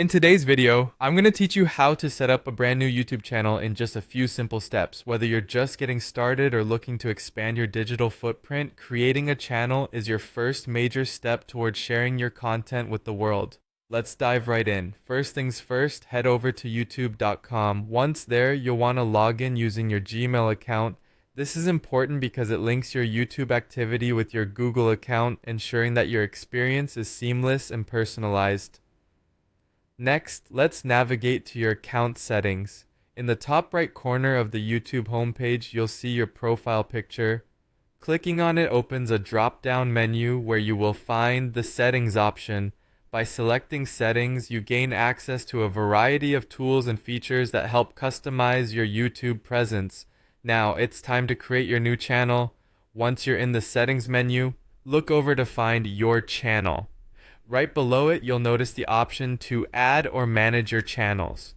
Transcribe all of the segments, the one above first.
In today's video, I'm going to teach you how to set up a brand new YouTube channel in just a few simple steps. Whether you're just getting started or looking to expand your digital footprint, creating a channel is your first major step towards sharing your content with the world. Let's dive right in. First things first, head over to youtube.com. Once there, you'll want to log in using your Gmail account. This is important because it links your YouTube activity with your Google account, ensuring that your experience is seamless and personalized. Next, let's navigate to your account settings. In the top right corner of the YouTube homepage, you'll see your profile picture. Clicking on it opens a drop-down menu where you will find the settings option. By selecting settings, you gain access to a variety of tools and features that help customize your YouTube presence. Now, it's time to create your new channel. Once you're in the settings menu, look over to find your channel. Right below it, you'll notice the option to add or manage your channels.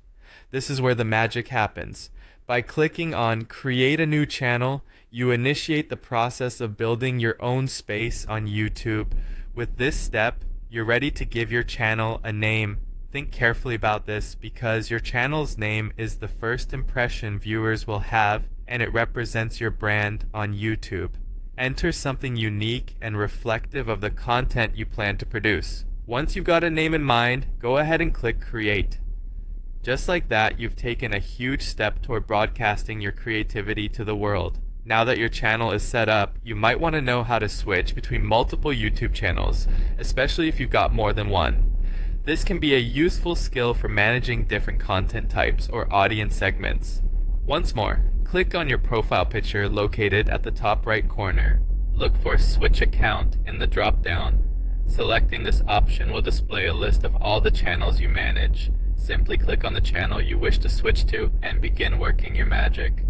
This is where the magic happens. By clicking on Create a New Channel, you initiate the process of building your own space on YouTube. With this step, you're ready to give your channel a name. Think carefully about this because your channel's name is the first impression viewers will have, and it represents your brand on YouTube. Enter something unique and reflective of the content you plan to produce. Once you've got a name in mind, go ahead and click Create. Just like that, you've taken a huge step toward broadcasting your creativity to the world. Now that your channel is set up, you might want to know how to switch between multiple YouTube channels, especially if you've got more than one. This can be a useful skill for managing different content types or audience segments. Once more, click on your profile picture located at the top right corner. Look for Switch Account in the drop-down. Selecting this option will display a list of all the channels you manage. Simply click on the channel you wish to switch to and begin working your magic.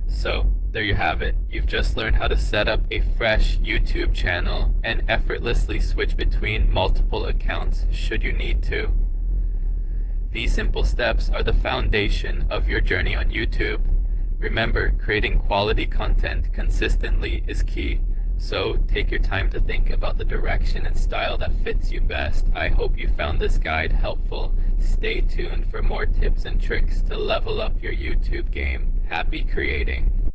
So, there you have it. You've just learned how to set up a fresh YouTube channel and effortlessly switch between multiple accounts should you need to. These simple steps are the foundation of your journey on YouTube. Remember, creating quality content consistently is key, so take your time to think about the direction and style that fits you best. I hope you found this guide helpful. Stay tuned for more tips and tricks to level up your YouTube game. Happy creating!